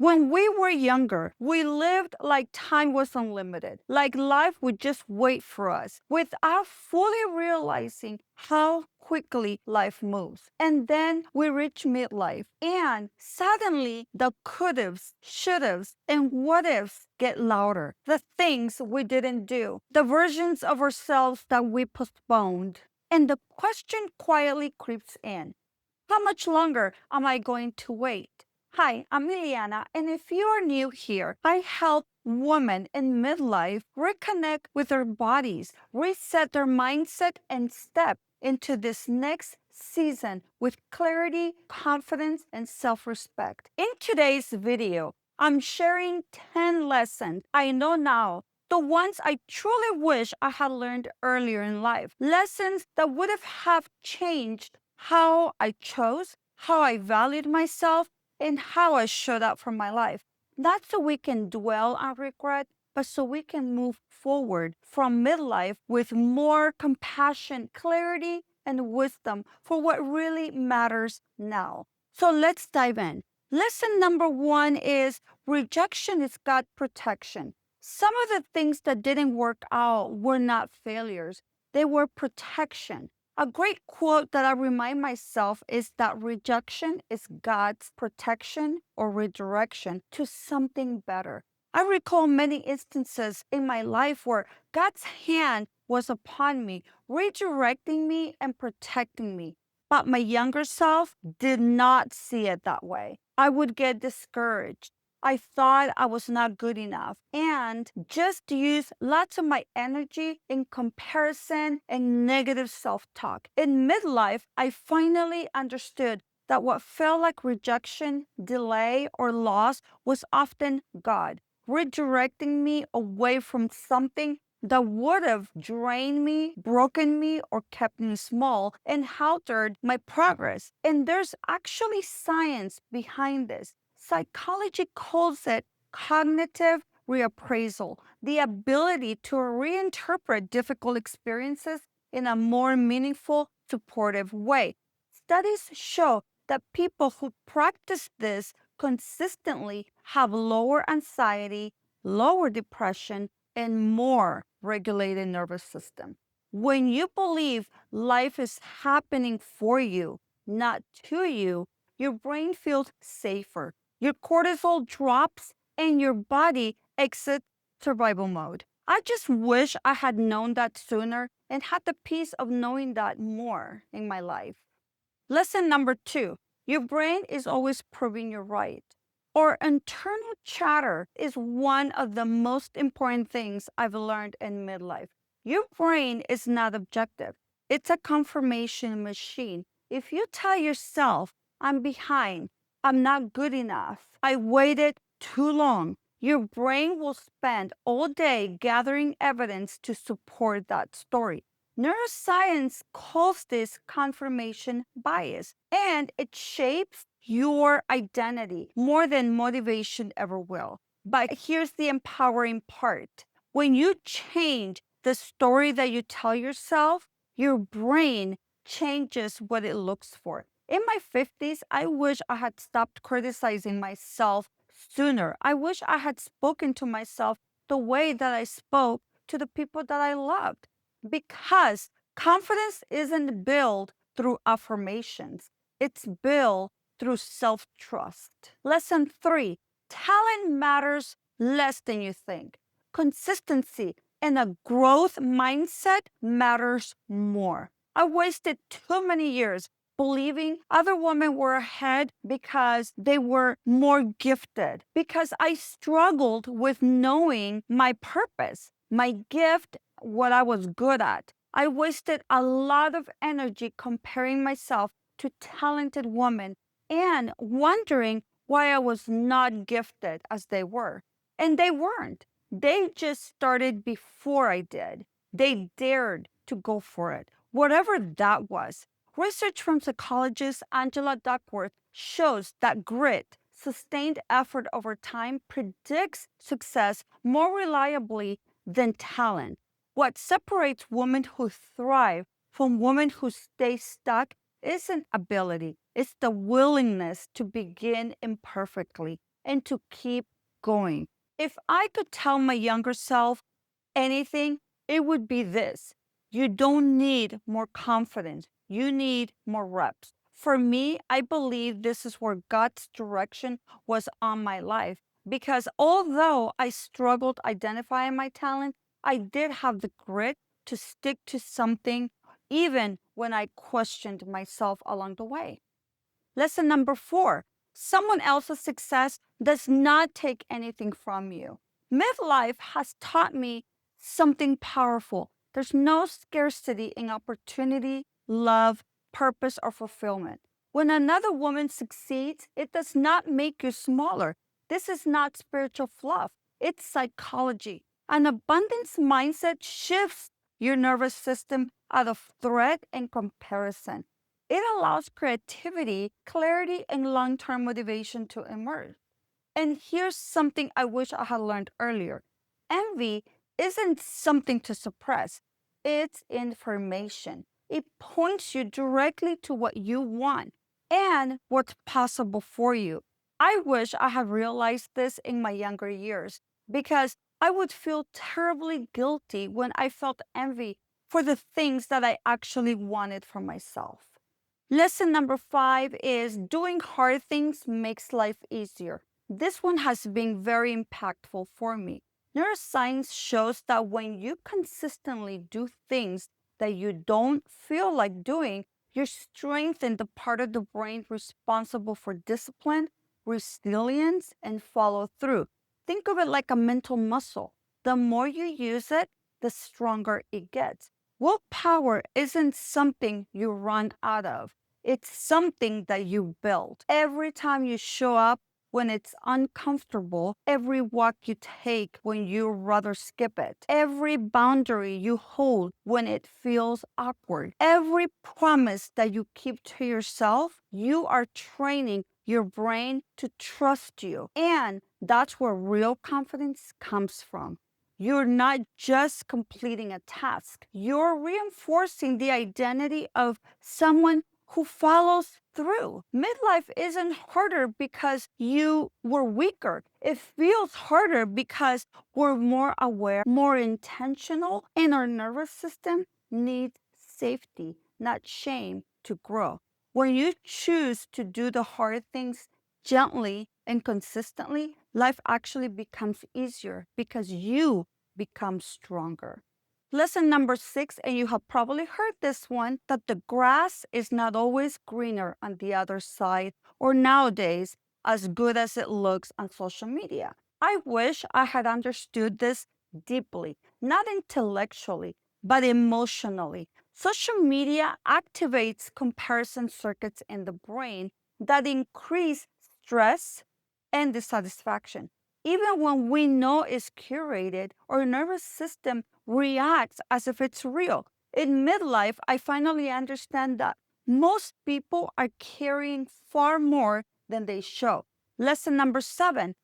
When we were younger, we lived like time was unlimited, like life would just wait for us, without fully realizing how quickly life moves. And then we reach midlife, and suddenly the could-haves, should-haves, and what-ifs get louder. The things we didn't do, the versions of ourselves that we postponed. And the question quietly creeps in. How much longer am I going to wait? Hi, I'm Ileana, and if you are new here, I help women in midlife reconnect with their bodies, reset their mindset, and step into this next season with clarity, confidence, and self respect. In today's video, I'm sharing 10 lessons I know now, the ones I truly wish I had learned earlier in life. Lessons that would have changed how I chose, how I valued myself, and how I showed up for my life. Not so we can dwell on regret, but so we can move forward from midlife with more compassion, clarity, and wisdom for what really matters now. So let's dive in. Lesson number one is rejection is God protection. Some of the things that didn't work out were not failures, they were protection. A great quote that I remind myself is that rejection is God's protection or redirection to something better. I recall many instances in my life where God's hand was upon me, redirecting me and protecting me. But my younger self did not see it that way. I would get discouraged. I thought I was not good enough and just use lots of my energy in comparison and negative self talk. In midlife, I finally understood that what felt like rejection, delay, or loss was often God redirecting me away from something that would have drained me, broken me, or kept me small and haltered my progress. And there's actually science behind this. Psychology calls it cognitive reappraisal, the ability to reinterpret difficult experiences in a more meaningful, supportive way. Studies show that people who practice this consistently have lower anxiety, lower depression, and more regulated nervous system. When you believe life is happening for you, not to you, your brain feels safer. Your cortisol drops and your body exits survival mode. I just wish I had known that sooner and had the peace of knowing that more in my life. Lesson number two, your brain is always proving you're right. Our internal chatter is one of the most important things I've learned in midlife. Your brain is not objective. It's a confirmation machine. If you tell yourself, I'm behind, I'm not good enough, I waited too long, your brain will spend all day gathering evidence to support that story. Neuroscience calls this confirmation bias, and it shapes your identity more than motivation ever will. But here's the empowering part. When you change the story that you tell yourself, your brain changes what it looks for. In my 50s, I wish I had stopped criticizing myself sooner. I wish I had spoken to myself the way that I spoke to the people that I loved. Because confidence isn't built through affirmations, it's built through self trust. Lesson three, talent matters less than you think. Consistency and a growth mindset matters more. I wasted too many years believing other women were ahead because they were more gifted, because I struggled with knowing my purpose, my gift, what I was good at. I wasted a lot of energy comparing myself to talented women and wondering why I was not gifted as they were. And they weren't. They just started before I did. They dared to go for it, whatever that was. Research from psychologist Angela Duckworth shows that grit, sustained effort over time, predicts success more reliably than talent. What separates women who thrive from women who stay stuck isn't ability, it's the willingness to begin imperfectly and to keep going. If I could tell my younger self anything, it would be this: you don't need more confidence, you need more reps. For me, I believe this is where God's direction was on my life, because although I struggled identifying my talent, I did have the grit to stick to something even when I questioned myself along the way. Lesson number 4: someone else's success does not take anything from you. Midlife has taught me something powerful. There's no scarcity in opportunity, love, purpose, or fulfillment. When another woman succeeds, it does not make you smaller. This is not spiritual fluff, it's psychology. An abundance mindset shifts your nervous system out of threat and comparison. It allows creativity, clarity, and long term motivation to emerge. And here's something I wish I had learned earlier: envy isn't something to suppress, it's information. It points you directly to what you want and what's possible for you. I wish I had realized this in my younger years, because I would feel terribly guilty when I felt envy for the things that I actually wanted for myself. Lesson number 5 is doing hard things makes life easier. This one has been very impactful for me. Neuroscience shows that when you consistently do things that you don't feel like doing, you strengthen the part of the brain responsible for discipline, resilience, and follow through. Think of it like a mental muscle. The more you use it, the stronger it gets. Willpower isn't something you run out of. It's something that you build. Every time you show up when it's uncomfortable, every walk you take when you rather skip it, every boundary you hold when it feels awkward, every promise that you keep to yourself, you are training your brain to trust you. And that's where real confidence comes from. You're not just completing a task, you're reinforcing the identity of someone who follows through. Midlife isn't harder because you were weaker. It feels harder because we're more aware, more intentional, and our nervous system needs safety, not shame, to grow. When you choose to do the hard things gently and consistently, life actually becomes easier because you become stronger. Lesson number 6, and you have probably heard this one, that the grass is not always greener on the other side, or nowadays, as good as it looks on social media. I wish I had understood this deeply, not intellectually, but emotionally. Social media activates comparison circuits in the brain that increase stress and dissatisfaction. Even when we know it's curated, our nervous system reacts as if it's real. In midlife, I finally understand that most people are carrying far more than they show. Lesson number 7: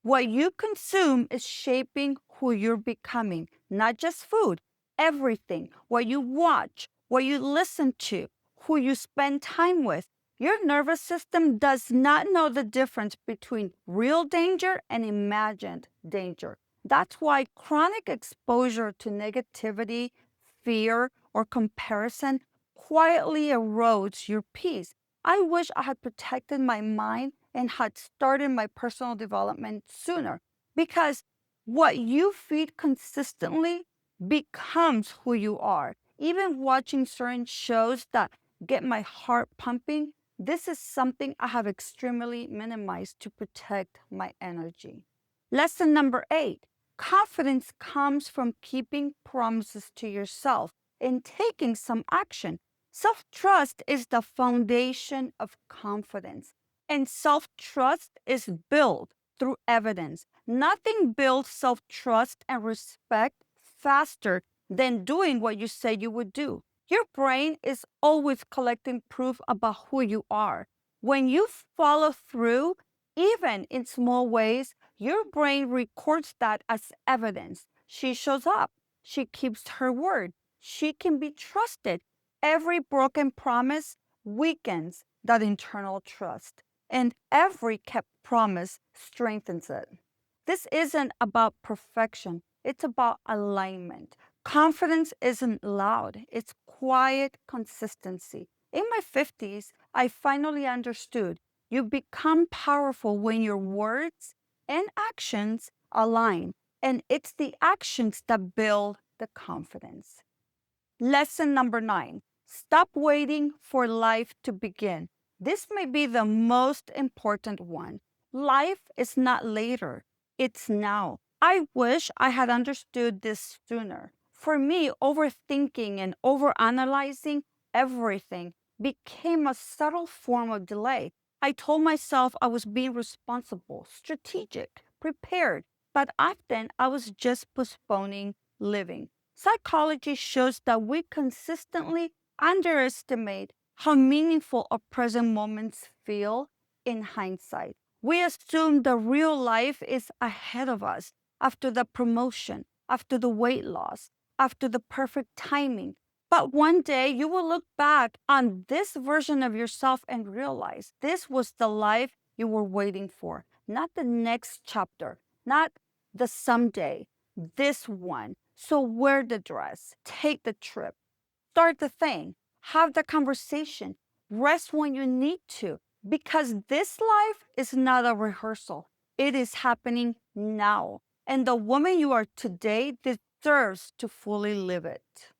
what you consume is shaping who you're becoming, not just food, everything. What you watch, what you listen to, who you spend time with. Your nervous system does not know the difference between real danger and imagined danger. That's why chronic exposure to negativity, fear, or comparison quietly erodes your peace. I wish I had protected my mind and had started my personal development sooner, because what you feed consistently becomes who you are. Even watching certain shows that get my heart pumping, this is something I have extremely minimized to protect my energy. Lesson number 8: confidence comes from keeping promises to yourself and taking some action. Self trust is the foundation of confidence, and self trust is built through evidence. Nothing builds self trust and respect faster than doing what you say you would do. Your brain is always collecting proof about who you are. When you follow through, even in small ways, your brain records that as evidence. She shows up. She keeps her word. She can be trusted. Every broken promise weakens that internal trust. and every kept promise strengthens it. This isn't about perfection, it's about alignment. Confidence isn't loud, it's quiet consistency. In my 50s, I finally understood you become powerful when your words and actions align, and it's the actions that build the confidence. Lesson number 9, stop waiting for life to begin. This may be the most important one. Life is not later, it's now. I wish I had understood this sooner. For me, overthinking and overanalyzing everything became a subtle form of delay. I told myself I was being responsible, strategic, prepared, but often I was just postponing living. Psychology shows that we consistently underestimate how meaningful our present moments feel in hindsight. We assume the real life is ahead of us after the promotion, after the weight loss, after the perfect timing. But one day you will look back on this version of yourself and realize this was the life you were waiting for, not the next chapter, not the someday, this one. So wear the dress, take the trip, start the thing, have the conversation, rest when you need to, because this life is not a rehearsal. It is happening now. And the woman you are today deserves to fully live it.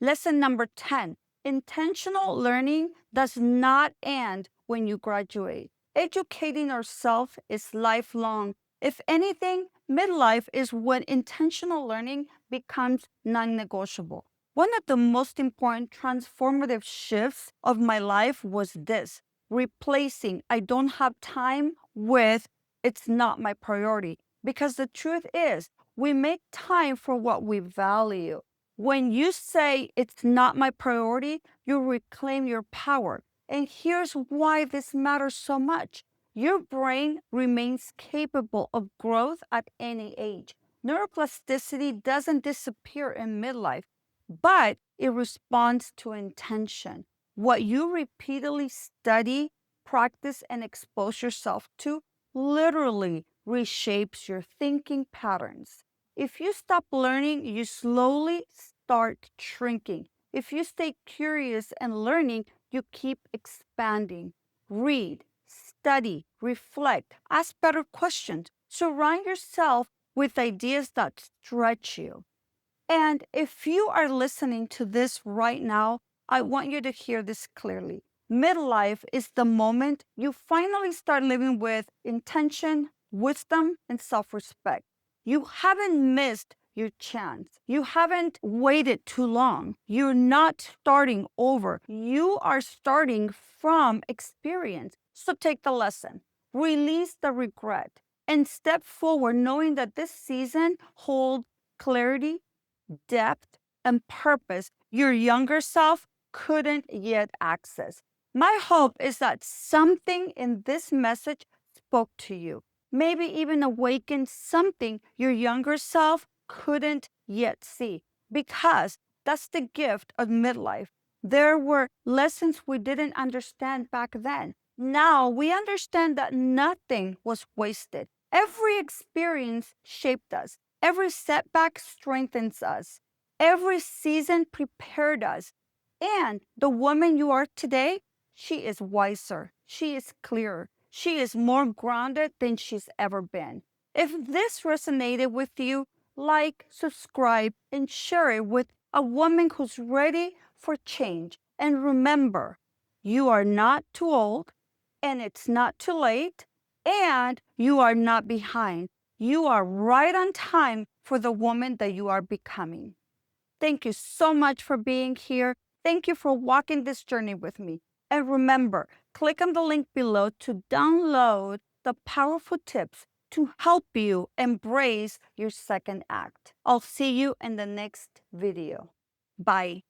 Lesson number 10, intentional learning does not end when you graduate. Educating ourselves is lifelong. If anything, midlife is when intentional learning becomes non negotiable. One of the most important transformative shifts of my life was this, replacing I don't have time with it's not my priority. Because the truth is, we make time for what we value. When you say it's not my priority, you reclaim your power. And here's why this matters so much. Your brain remains capable of growth at any age. Neuroplasticity doesn't disappear in midlife, but it responds to intention. What you repeatedly study, practice, and expose yourself to literally reshapes your thinking patterns. If you stop learning, you slowly start shrinking. If you stay curious and learning, you keep expanding. Read, study, reflect, ask better questions. Surround yourself with ideas that stretch you. And if you are listening to this right now, I want you to hear this clearly. Midlife is the moment you finally start living with intention, wisdom, and self respect. You haven't missed your chance. You haven't waited too long. You're not starting over. You are starting from experience. So take the lesson, release the regret, and step forward knowing that this season holds clarity, depth, and purpose your younger self couldn't yet access. My hope is that something in this message spoke to you, maybe even awakened something your younger self couldn't yet see, because that's the gift of midlife. There were lessons we didn't understand back then. Now we understand that nothing was wasted. Every experience shaped us. Every setback strengthens us. Every season prepared us. And the woman you are today, she is wiser. She is clearer. She is more grounded than she's ever been. If this resonated with you, like, subscribe, and share it with a woman who's ready for change. And remember, you are not too old, and it's not too late, and you are not behind. You are right on time for the woman that you are becoming. Thank you so much for being here. Thank you for walking this journey with me. And remember, click on the link below to download the powerful tips to help you embrace your second act. I'll see you in the next video. Bye.